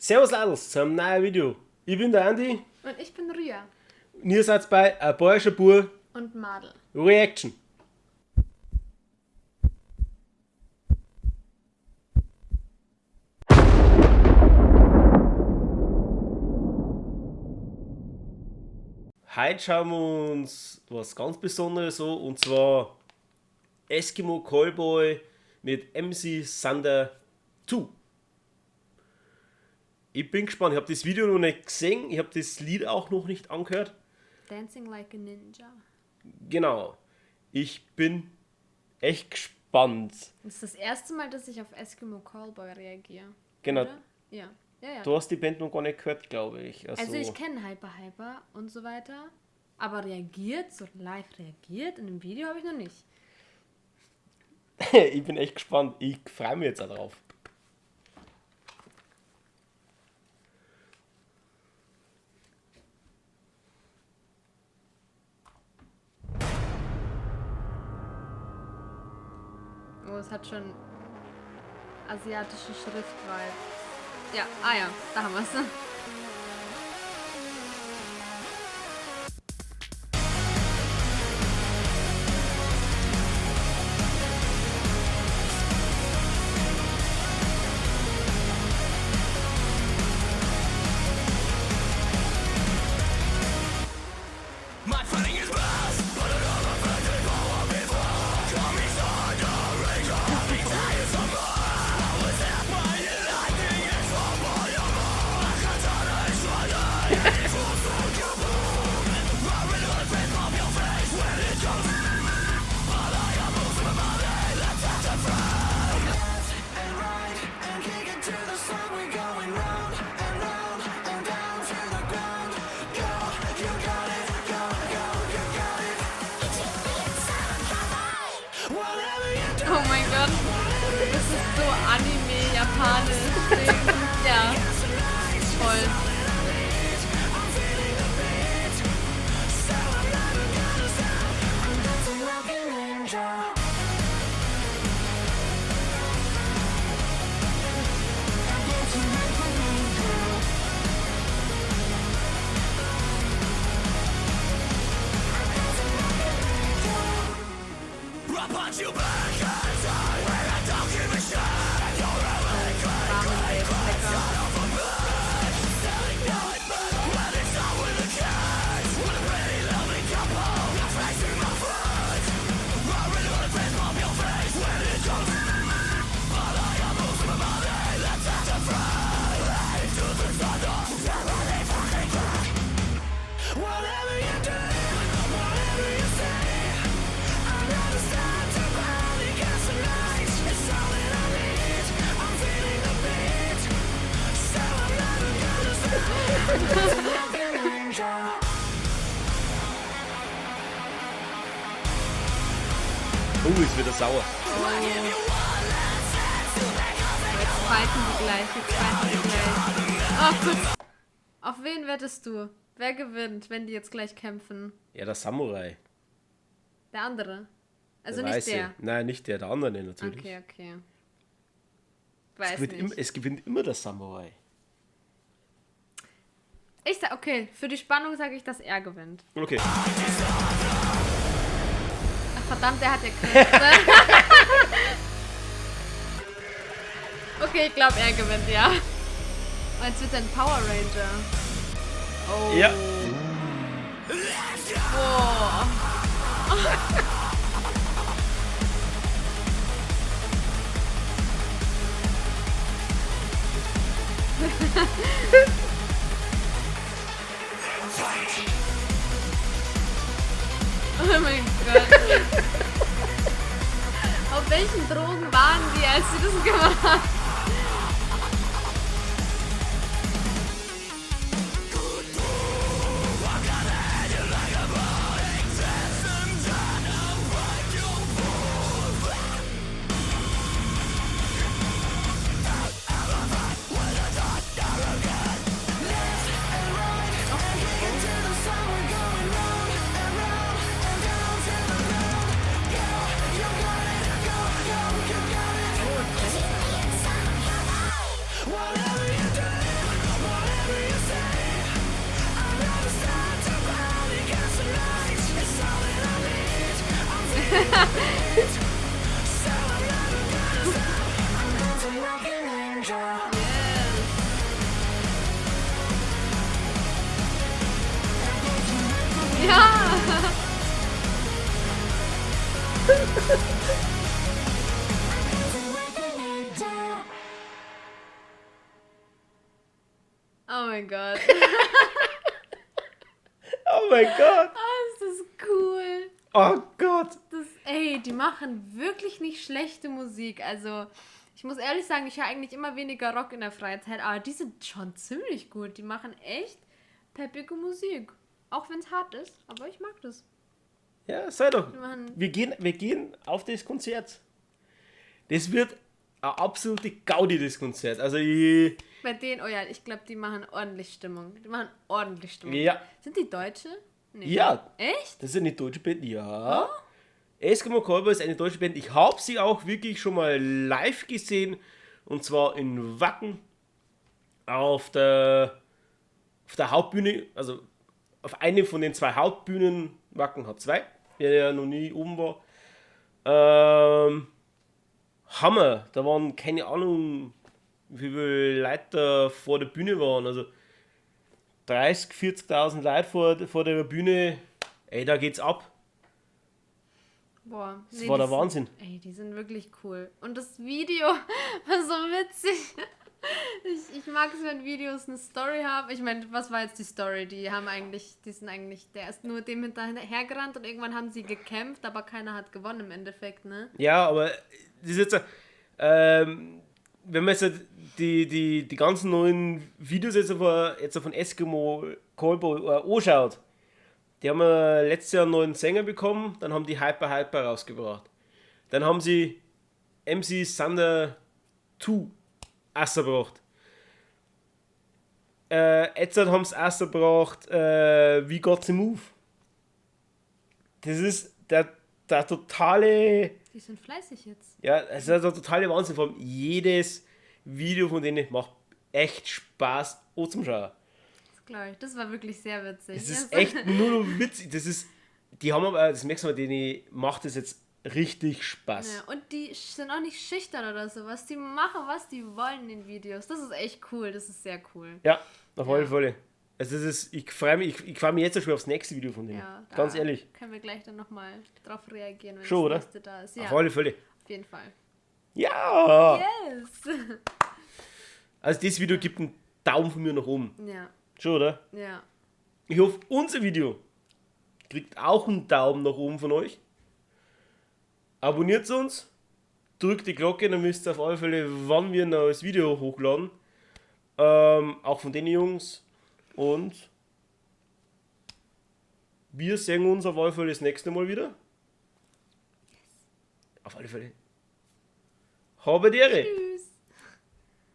Servus Ladels zu einem neuen Video. Ich bin der Andi Und ich bin Ria. und ihr seid bei Ein bayerischer Bub Und Madel. Reaction. Heute schauen wir uns was ganz Besonderes an, und zwar Eskimo Callboy mit MC Thunder 2. Ich bin gespannt, ich habe das Video noch nicht gesehen, ich habe das Lied auch noch nicht angehört. Dancing like a ninja. Genau, ich bin echt gespannt. Das ist das erste Mal, dass ich auf Eskimo Callboy reagiere. Genau, Oder? Ja. Ja. du hast die Band noch gar nicht gehört, glaube ich. Also ich kenne Hyper und so weiter. Aber so live reagiert in dem Video habe ich noch nicht. Ich bin echt gespannt, ich freue mich jetzt auch drauf. Oh, es hat schon asiatische Schriftwahl. Ja, ja, da haben wir es. Oh mein Gott, das ist so Anime, Japanisch. Ja, toll. Ist wieder sauer. Jetzt fighten die gleich. Oh, gut. Auf wen wettest du? Wer gewinnt, wenn die jetzt gleich kämpfen? Ja, der Samurai. Der andere? Also Der nicht Weiße. der? Nein, nicht der andere natürlich. Okay. Weiß nicht. Es gewinnt immer der Samurai. Ich sag, okay, für die Spannung sage ich, dass er gewinnt. Okay. Ach verdammt, der hat ja Kräfte. Okay, ich glaube, er gewinnt, ja. Und jetzt wird er ein Power Ranger. Oh. Ja. Boah. Oh mein Gott. Auf welchen Drogen waren die, als sie das gemacht haben? Oh mein Gott. Oh mein Gott. Oh, ist das cool. Oh Gott. Ey, die machen wirklich nicht schlechte Musik. Also, ich muss ehrlich sagen, ich höre eigentlich immer weniger Rock in der Freizeit, aber die sind schon ziemlich gut. Die machen echt peppige Musik. Auch wenn es hart ist, aber ich mag das. Ja, sei doch. Die machen Wir gehen auf das Konzert. Das wird eine absolute Gaudi, das Konzert. Also bei denen, oh ja, ich glaube, die machen ordentlich Stimmung. Die machen ordentlich Stimmung. ja. Sind die Deutsche? Nee. Ja. Echt? Das ist eine deutsche Band, ja. Eskimo Callboy ist eine deutsche Band. Ich habe sie auch wirklich schon mal live gesehen. Und zwar in Wacken. Auf der Hauptbühne. Also auf eine von den 2 Hauptbühnen. Wacken hat 2. Wer ja noch nie oben war. Hammer. Da waren keine Ahnung, wie viele Leute da vor der Bühne waren. Also 30.000, 40.000 Leute vor der Bühne. Ey, da geht's ab. Boah. Das war der Wahnsinn. Ey, die sind wirklich cool. Und das Video war so witzig. Ich mag es, wenn Videos eine Story haben. Ich meine, was war jetzt die Story? Der ist nur dem hinterhergerannt und irgendwann haben sie gekämpft, aber keiner hat gewonnen im Endeffekt, ne? Ja, aber das ist jetzt, wenn man jetzt die ganzen neuen Videos jetzt von Eskimo Callboy anschaut, die haben letztes Jahr einen neuen Sänger bekommen, dann haben die Hyper rausgebracht. Dann haben sie MC Thunder 2 rausgebracht. Jetzt haben sie rausgebracht, We Got the Move. Das ist der totale... Die sind fleißig jetzt. Ja, es ist also totale Wahnsinn. Vor allem jedes Video von denen macht echt Spaß anzuschauen. Das glaube ich. Das war wirklich sehr witzig. Es ist echt nur noch witzig. Die haben aber, das merkst du mal, denen macht es jetzt richtig Spaß. Ja, und die sind auch nicht schüchtern oder sowas. Die machen, was die wollen in den Videos. Das ist echt cool. Das ist sehr cool. Ja, auf alle Fälle. Also ich freue mich jetzt schon aufs nächste Video von denen. Ja, da ganz ehrlich. können wir gleich dann nochmal drauf reagieren, wenn Schon, oder? das nächste da ist. Ja, Auf alle Fälle. auf jeden Fall. Ja! Yes! Also das Video gibt einen Daumen von mir nach oben. Ja, Schon, oder? ja. Ich hoffe, unser Video kriegt auch einen Daumen nach oben von euch. Abonniert uns, drückt die Glocke, dann wisst ihr auf alle Fälle, wann wir ein neues Video hochladen. Auch von den Jungs. Und wir sehen uns auf alle Fälle das nächste Mal wieder. Auf alle Fälle. Habe die Ehre.